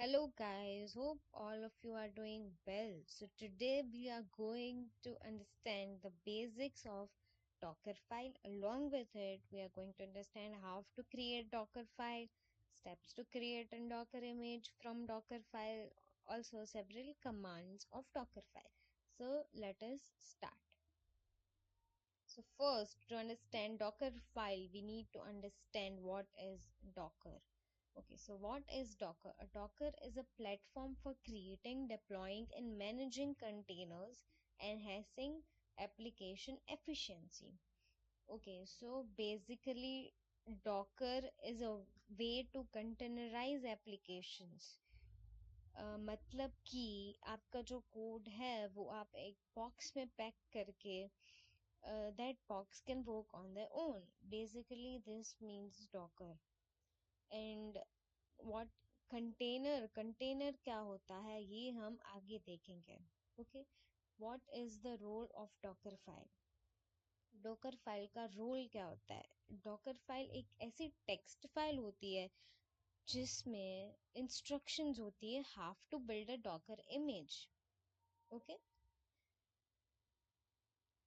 Hello guys, hope all of you are doing well. So today we are going to understand the basics of Dockerfile. Along with it, we are going to understand how to create Dockerfile, steps to create a Docker image from Dockerfile, also several commands of Dockerfile. So let us start. So first, to understand Dockerfile, we need to understand what is Docker. Okay, so what is Docker? A Docker is a platform for creating, deploying, and managing containers, enhancing application efficiency. Okay, so basically, Docker is a way to containerize applications. मतलब कि आपका जो code है वो आप एक box में pack करके that box can work on their own. Basically, this means Docker. And what container क्या होता है ये हम आगे देखेंगे. Okay, what is the role of Dockerfile? Dockerfile का रोल क्या होता है? Dockerfile एक ऐसी टेक्स्ट फाइल होती है जिसमें इंस्ट्रक्शंस होती है how to build a Docker image. Okay,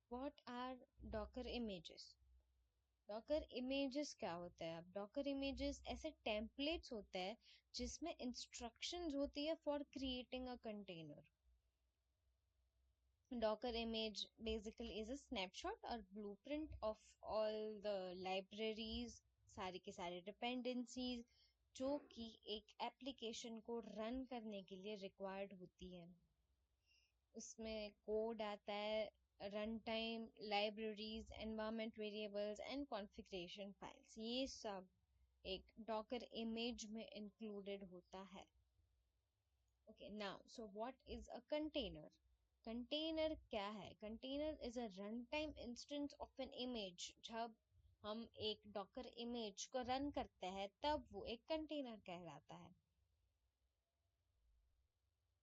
what are Docker images? Docker images क्या होता है? अब डॉकर इमेजेस ऐसे टेम्पलेट्स होते हैं जिसमें इंस्ट्रक्शंस होती है for creating a container. Docker image basically is a snapshot और blueprint of all the libraries, सारी की सारी डिपेंडेंसीज जो कि एक एप्लीकेशन को रन करने के लिए रिक्वायर्ड होती है. उसमें कोड आता है, runtime, libraries, environment variables and configuration files. ये सब एक Docker image में included होता है. Okay, now, so what is a container? Container क्या है? Container is a runtime instance of an image. जब हम एक Docker image को रन करते हैं तब वो एक container कहलाता है.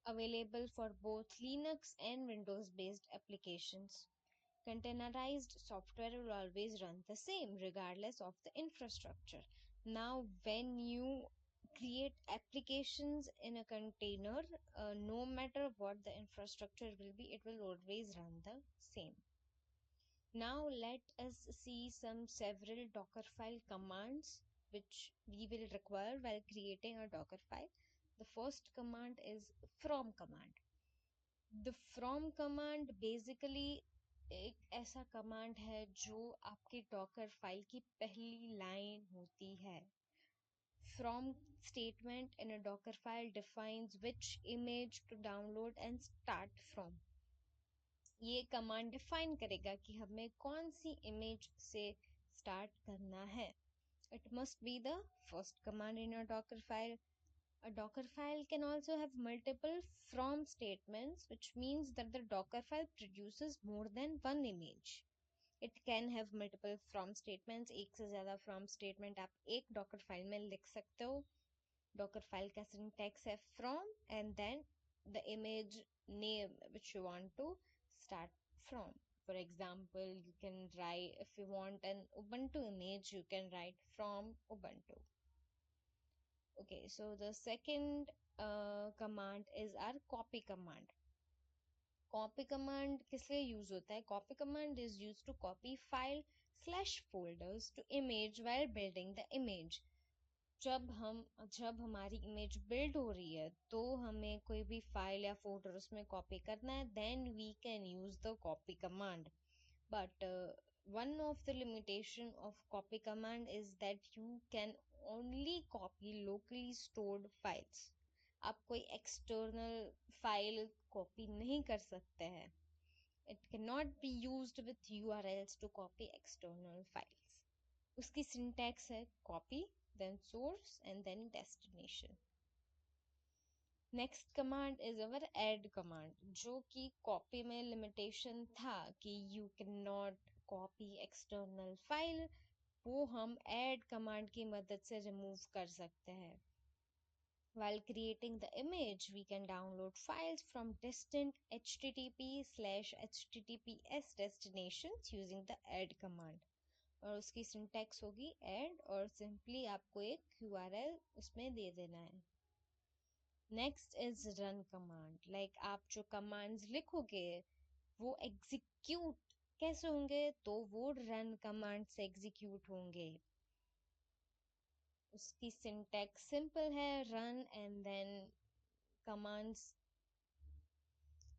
Available for both Linux and Windows based applications. Containerized software will always run the same regardless of the infrastructure. Now, when you create applications in a container, no matter what the infrastructure will be, it will always run the same. Now, let us see some several Dockerfile commands which we will require while creating a Dockerfile. The first command is from command. The from command basically एक ऐसा command है जो आपके Docker file की पहली line होती है. From statement in a docker file defines which image to download and start from. ये कमांड डिफाइन करेगा कि हमें कौन सी इमेज से स्टार्ट करना है. It must be the first command in a docker file. A Docker file can also have multiple from statements, which means that the Docker file produces more than one image. It can have multiple from statements. एक से ज़्यादा from statement आप एक Docker file में लिख सकते हो. Docker file का syntax है from and then the image name which you want to start from. For example, you can write, if you want an Ubuntu image, you can write from Ubuntu. Okay, so the second command is our copy command. Copy command किस लिए use होता है? Copy command is used to copy file slash folders to image while building the image. जब हमारी image build हो रही है तो हमें कोई भी फाइल या फोल्डर उसमें कॉपी करना है, then we can use the copy command. But one of the limitation of copy command is that you can only copy locally stored files. आप कोई external file copy नहीं कर सकते हैं. It cannot be used with URLs to copy external files. उसकी syntax है copy, then source and then destination. Next command is our add command, जो कि कॉपी में लिमिटेशन था कि you can not copy external file, वो हम add command की मदद से रिमूव कर सकते हैं. While creating the image, we can download files from distant http/https destinations using the add command. और उसकी सिंटैक्स होगी add और सिंपली आपको एक URL उसमें दे देना है. Next is run command, like आप जो कमांड्स लिखोगे वो एग्जीक्यूट कैसे होंगे, तो वो रन कमांड से एग्जीक्यूट होंगे. उसकी सिंटैक्स सिंपल है, run and then commands.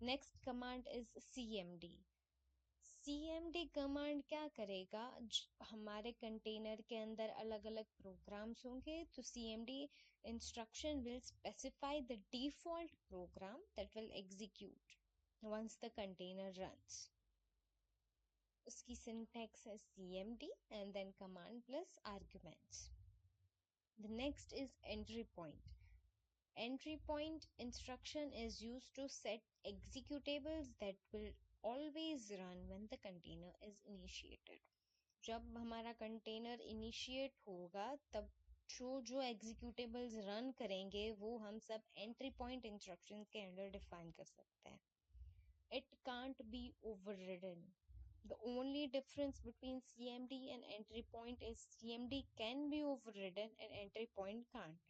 Next command is cmd. cmd command क्या करेगा, हमारे कंटेनर के अंदर अलग अलग प्रोग्राम्स होंगे, तो cmd instruction will specify the default program that will execute once the container runs. उसकी syntax है cmd and then command plus arguments. The next is entry point. Entry point instruction is used to set executables that will always run when the container is initiated. जब हमारा container initiate होगा तब जो जो एग्जीक्यूटेबल्स run करेंगे वो हम सब एंट्री पॉइंट इंस्ट्रक्शंस के अंडर डिफाइन कर सकते हैं. It can't be overridden. The only difference between CMD and entry point is CMD can be overridden and entry point can't.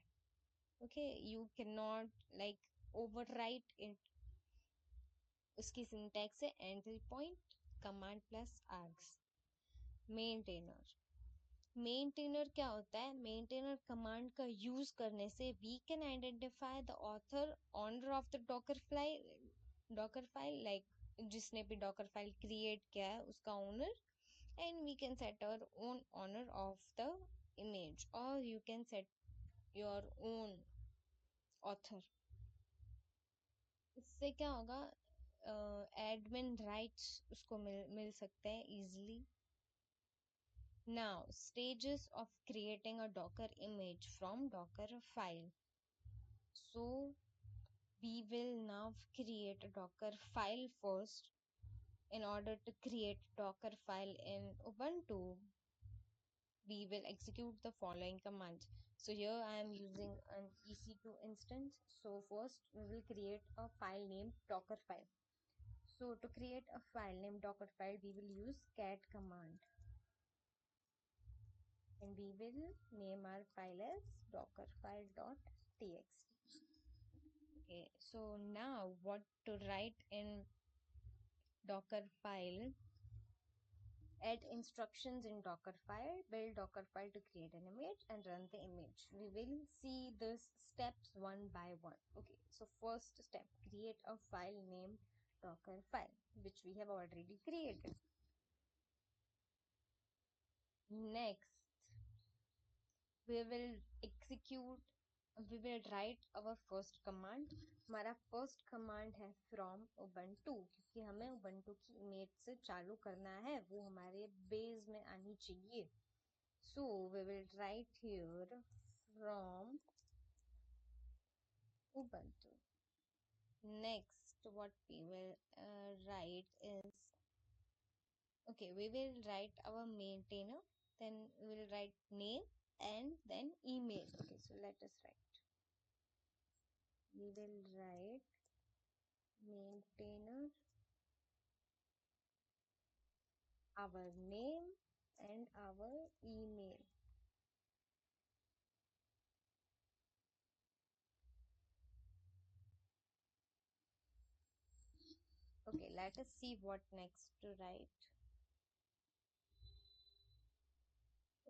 Okay, you cannot like overwrite it. उसकी syntax है entry point command plus args. Maintainer. Maintainer क्या होता है, maintainer command का use करने से we can identify the author owner of the Docker file, like जिसने भी डॉकर फाइल क्रिएट किया है उसका owner, and we can set our own owner of the image और you can set your own author. इससे क्या होगा, admin rights उसको मिल सकते हैं easily. Now, stages of creating a Docker image from Dockerfile. So, we will now create a Dockerfile first. In order to create Dockerfile in Ubuntu, we will execute the following commands. So here I am using an EC2 instance. So first we will create a file named Dockerfile. So to create a file named Dockerfile, we will use cat command. And we will name our file as dockerfile.txt. Okay, so now what to write in Dockerfile? Add instructions in Dockerfile, build Dockerfile to create an image and run the image. We will see this steps one by one. Okay, so first step, create a file named Dockerfile, which we have already created. Next, we will write our first command. हमारा first command है from Ubuntu, क्योंकि हमें Ubuntu की image से चालू करना है, वो हमारे base में आनी चाहिए. So we will write here from Ubuntu. Next, what we will write is, okay, we will write our maintainer, then we will write name and then email. Okay, so let us write. We will write maintainer, our name and our email. Okay, let us see what next to write.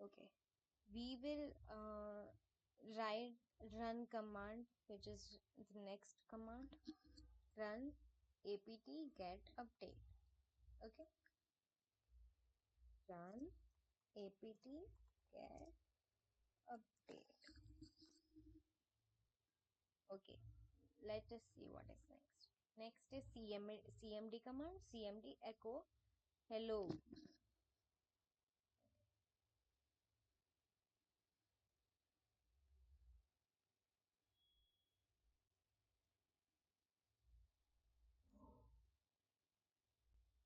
Okay, we will write run command, which is the next command. Run apt get update. Okay, run apt get update. Okay, let us see what is next. Next is cmd command. Cmd echo hello.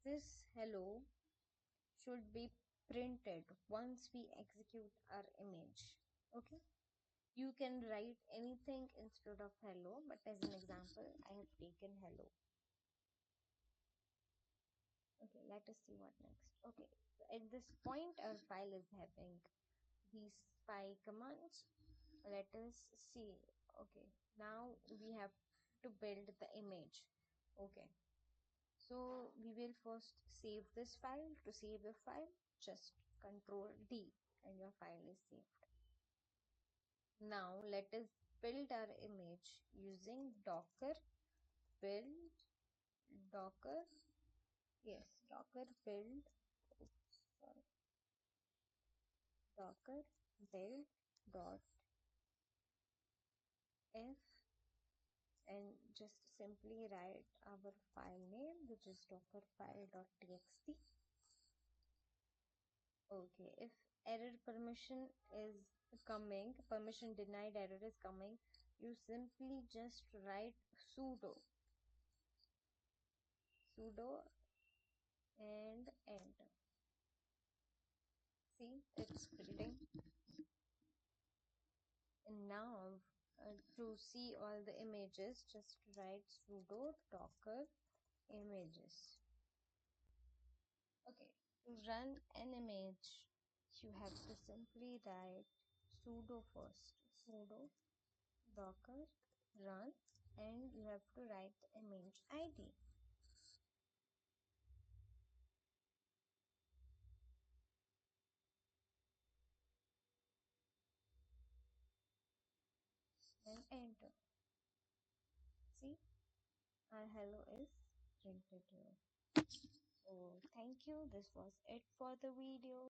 This hello should be printed once we execute our image. Okay, you can write anything instead of hello, but as an example I have taken hello. Okay, let us see what next. Okay, so at this point our file is having these 5 commands. Let us see Okay, now we have to build the image. Okay, so we will first save this file. To save the file, just Control D and your file is saved. Now let us build our image using Docker build Docker yes Docker build sorry Docker build dot f and just simply write our file name, which is dockerfile.txt. Okay, if error permission is permission denied error is coming, you simply just write sudo and enter. See, it's building. And now to see all the images, just write sudo docker images. Okay, to run an image, you have to simply write sudo first, sudo docker run, and you have to write the image ID. And enter. See, our hello is printed here. So thank you. This was it for the video.